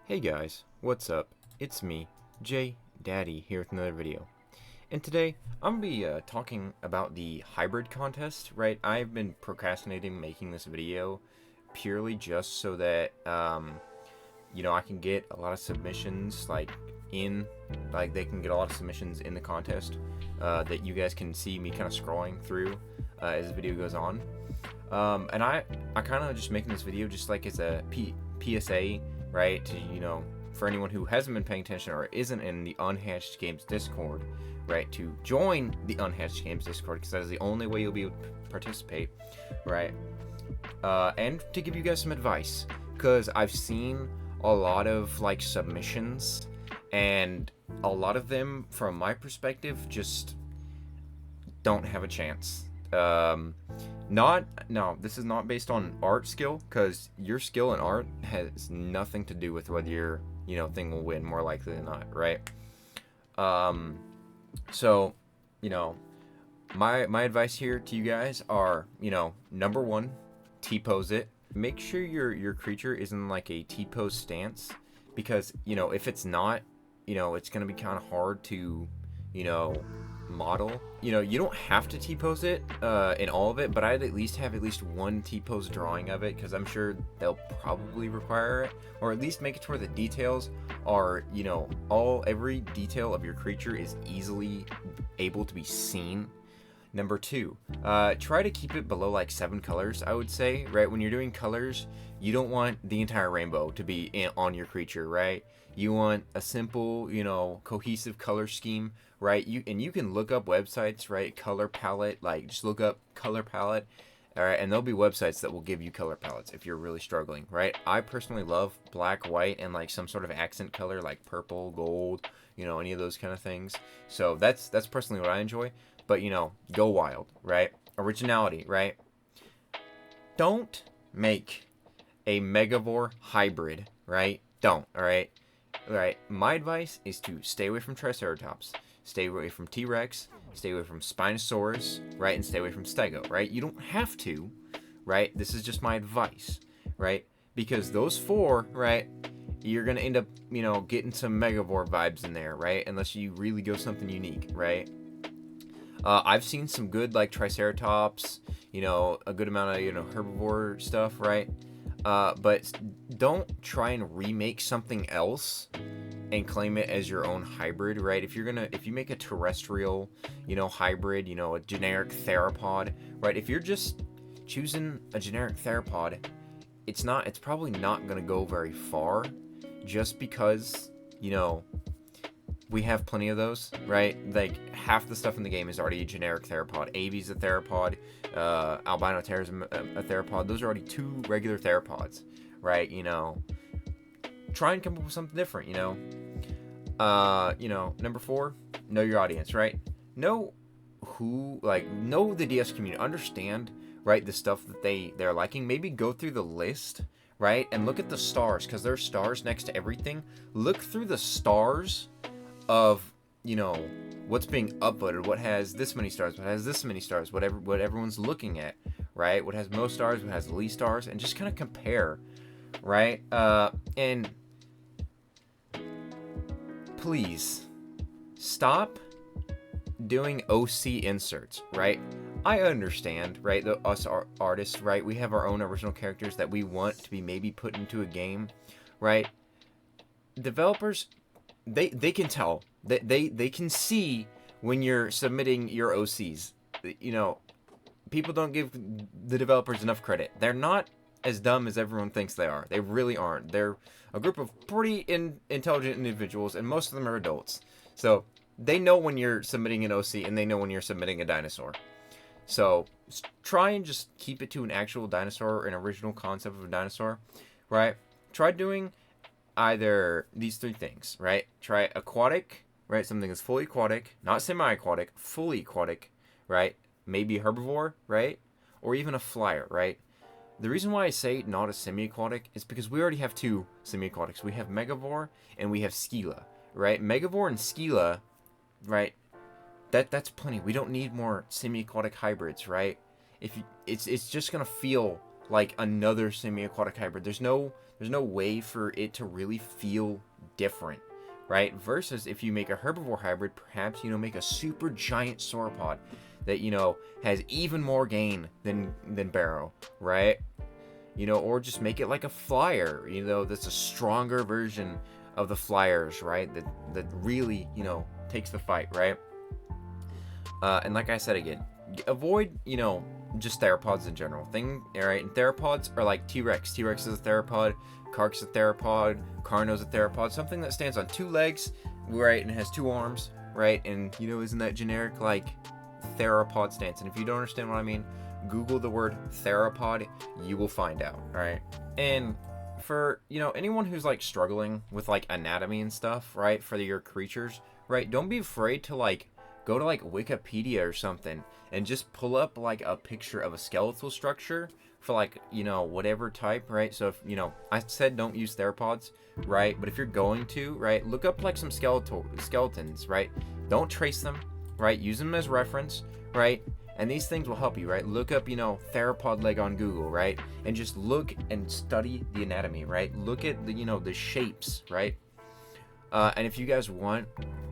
Hey guys, what's up? It's me, J Daddy, here with another video. And today, I'm gonna be talking about the hybrid contest, right? I've been procrastinating making this video purely just so that, I can get a lot of submissions, they can get a lot of submissions in the contest that you guys can see me kind of scrolling through as the video goes on. And I kind of just making this video just like as a PSA, right? To, for anyone who hasn't been paying attention or isn't in the Unhatched Games Discord, right? To join the Unhatched Games Discord, because that is the only way you'll be able to participate, right? And to give you guys some advice, because I've seen a lot of submissions, and a lot of them, from my perspective, just don't have a chance. No, this is not based on art skill, because your skill in art has nothing to do with whether your thing will win, more likely than not, right? So my advice here to you guys are, number one, T-pose it. Make sure your creature is in like a T-pose stance, because if it's not, it's gonna be kind of hard to model. You don't have to T-pose it in all of it, but I'd at least have one T-pose drawing of it, because I'm sure they'll probably require it, or at least make it to where the details are, every detail of your creature is easily able to be seen. Number two, try to keep it below like 7 colors, I would say, right? When you're doing colors, you don't want the entire rainbow to be on your creature, right? You want a simple, cohesive color scheme, right? You can look up websites, right? Color palette, just look up color palette, all right? And there'll be websites that will give you color palettes if you're really struggling, right? I personally love black, white, and like some sort of accent color, like purple, gold, any of those kind of things. So that's personally what I enjoy. But, go wild, right? Originality, right? Don't make a Megavore hybrid, right? Don't, all right? All right, my advice is to stay away from Triceratops, stay away from T-Rex, stay away from Spinosaurus, right? And stay away from Stego, right? You don't have to, right? This is just my advice, right? Because those 4, right, you're going to end up, getting some Megavore vibes in there, right? Unless you really go something unique, right? I've seen some good Triceratops, a good amount of herbivore stuff, right? But don't try and remake something else and claim it as your own hybrid, right? If you make a terrestrial, hybrid, a generic theropod, right? If you're just choosing a generic theropod, it's probably not gonna go very far, just because we have plenty of those, right? Like, half the stuff in the game is already a generic theropod. Avi's a theropod. Albino Terror's a theropod. Those are already 2 regular theropods, right? Try and come up with something different, Number 4, know your audience, right? Know the DS community. Understand, right, the stuff that they're liking. Maybe go through the list, right? And look at the stars, because there's stars next to everything. Look through the stars of what's being upvoted, what has this many stars, what has this many stars, what everyone's looking at, right? What has most stars, what has the least stars, and just kind of compare, right? And please stop doing OC inserts, right? I understand, right? Us artists, right? We have our own original characters that we want to be maybe put into a game, right? Developers, they can tell, they can see when you're submitting your OCs. People don't give the developers enough credit. They're not as dumb as everyone thinks they are. They really aren't. They're a group of pretty intelligent individuals, and most of them are adults. So they know when you're submitting an OC, and they know when you're submitting a dinosaur. So try and just keep it to an actual dinosaur, an original concept of a dinosaur, right? Try doing either these 3 things, right? Try aquatic, right? Something that's fully aquatic, not semi-aquatic, fully aquatic, right? Maybe a herbivore, right? Or even a flyer, right? The reason why I say not a semi-aquatic is because we already have 2 semi-aquatics. We have Megavore and we have Scylla, right? Megavore and Scylla, right? That's plenty. We don't need more semi-aquatic hybrids, right? It's just gonna feel like another semi-aquatic hybrid. There's no way for it to really feel different, right? Versus if you make a herbivore hybrid, perhaps, make a super giant sauropod that, has even more gain than Barrow, right? Or just make it like a flyer, that's a stronger version of the flyers, right? That really, takes the fight, right? And like I said again, avoid, just theropods in general. Alright, and theropods are like T-Rex. T-Rex is a theropod, Kark's a theropod, Carno's a theropod, something that stands on 2 legs, right, and has 2 arms, right? And, isn't that generic, like, theropod stance? And if you don't understand what I mean, Google the word theropod, you will find out, alright? And for, anyone who's, like, struggling with, like, anatomy and stuff, right, for your creatures, right, don't be afraid to, like, go to, like, Wikipedia or something and just pull up, like, a picture of a skeletal structure for, like, whatever type, right? So if, I said don't use theropods, right? But if you're going to, right, look up, like, some skeletons, right? Don't trace them, right? Use them as reference, right? And these things will help you, right? Look up, theropod leg on Google, right? And just look and study the anatomy, right? Look at the, the shapes, right? And if you guys want,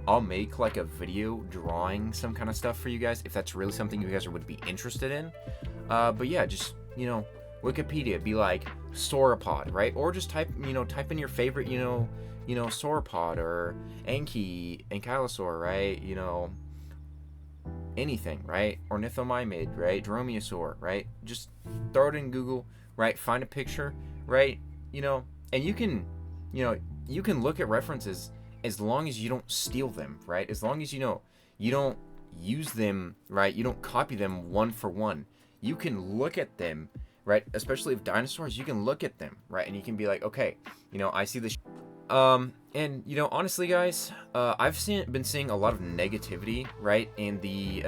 I'll make like a video drawing some kind of stuff for you guys if that's really something you guys would be interested in. But yeah, just, Wikipedia, be like sauropod, right? Or just type in your favorite, sauropod or ankylosaur, right? Anything, right? Ornithomimid, right? Dromaeosaur, right? Just throw it in Google, right? Find a picture, right? And you can look at references as long as you don't steal them, right? As long as you don't use them, right? You don't copy them one for one. You can look at them, right? Especially if dinosaurs, you can look at them, right? And you can be like, okay, I see this. And honestly, guys, I've been seeing a lot of negativity, right, in the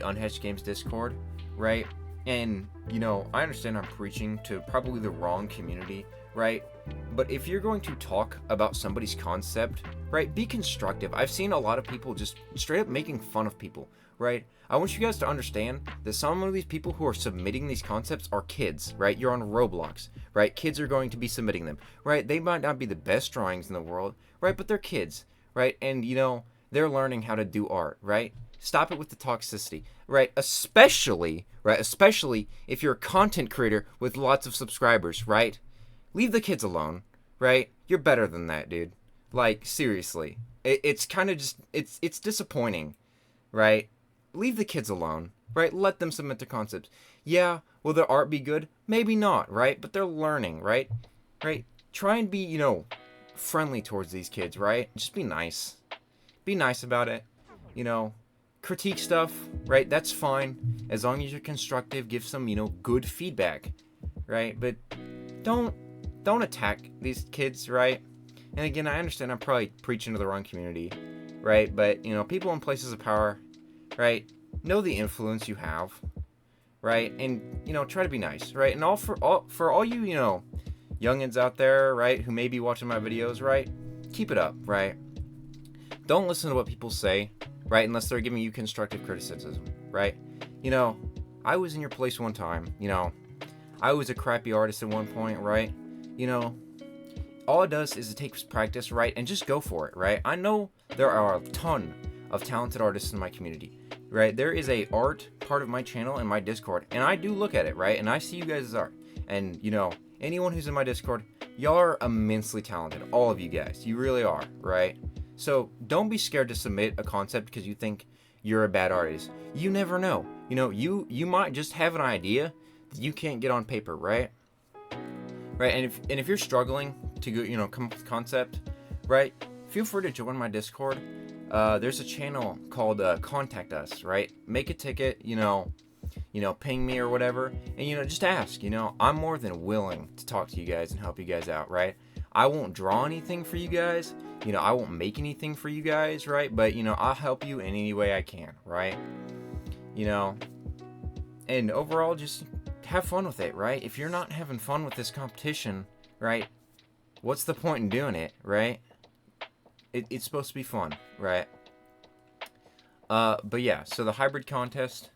Unhatched Games Discord, right? And I understand I'm preaching to probably the wrong community, right? But if you're going to talk about somebody's concept, right, be constructive. I've seen a lot of people just straight up making fun of people, right? I want you guys to understand that some of these people who are submitting these concepts are kids, right? You're on Roblox, right? Kids are going to be submitting them, right? They might not be the best drawings in the world, right? But they're kids, right? And, they're learning how to do art, right? Stop it with the toxicity, right? Especially if you're a content creator with lots of subscribers, right? Leave the kids alone, right? You're better than that, dude. Like, seriously. It's kind of just, it's disappointing, right? Leave the kids alone, right? Let them submit their concepts. Yeah, will their art be good? Maybe not, right? But they're learning, right? Right? Try and be, friendly towards these kids, right? Just be nice. Be nice about it. Critique stuff, right? That's fine. As long as you're constructive, give some, good feedback, right? But don't attack these kids, right? And again, I understand I'm probably preaching to the wrong community, right? But, people in places of power, right, know the influence you have, right? And, try to be nice, right? And for all you, youngins out there, right, who may be watching my videos, right? Keep it up, right? Don't listen to what people say, right, unless they're giving you constructive criticism, right? I was in your place one time, I was a crappy artist at one point, right? All it does is it takes practice, right? And just go for it, right? I know there are a ton of talented artists in my community, right? There is a art part of my channel in my Discord, and I do look at it, right? And I see you guys' art. And, anyone who's in my Discord, y'all are immensely talented. All of you guys. You really are, right? So don't be scared to submit a concept because you think you're a bad artist. You never know. You might just have an idea that you can't get on paper, right? Right, and if you're struggling to go, come up with concept, right? Feel free to join my Discord. There's a channel called Contact Us, right? Make a ticket, ping me or whatever, and just ask. I'm more than willing to talk to you guys and help you guys out, right? I won't draw anything for you guys. I won't make anything for you guys, right? But I'll help you in any way I can, right? And overall, just have fun with it, right? If you're not having fun with this competition, right, what's the point in doing it, right? It's supposed to be fun, right? But yeah, so the hybrid contest,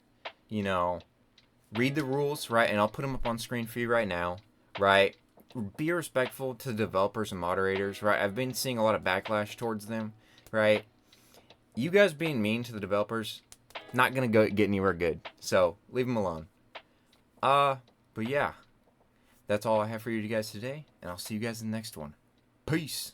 read the rules, right? And I'll put them up on screen for you right now, right? Be respectful to developers and moderators, right? I've been seeing a lot of backlash towards them, right? You guys being mean to the developers, not gonna get anywhere good. So leave them alone. But yeah, that's all I have for you guys today, and I'll see you guys in the next one. Peace.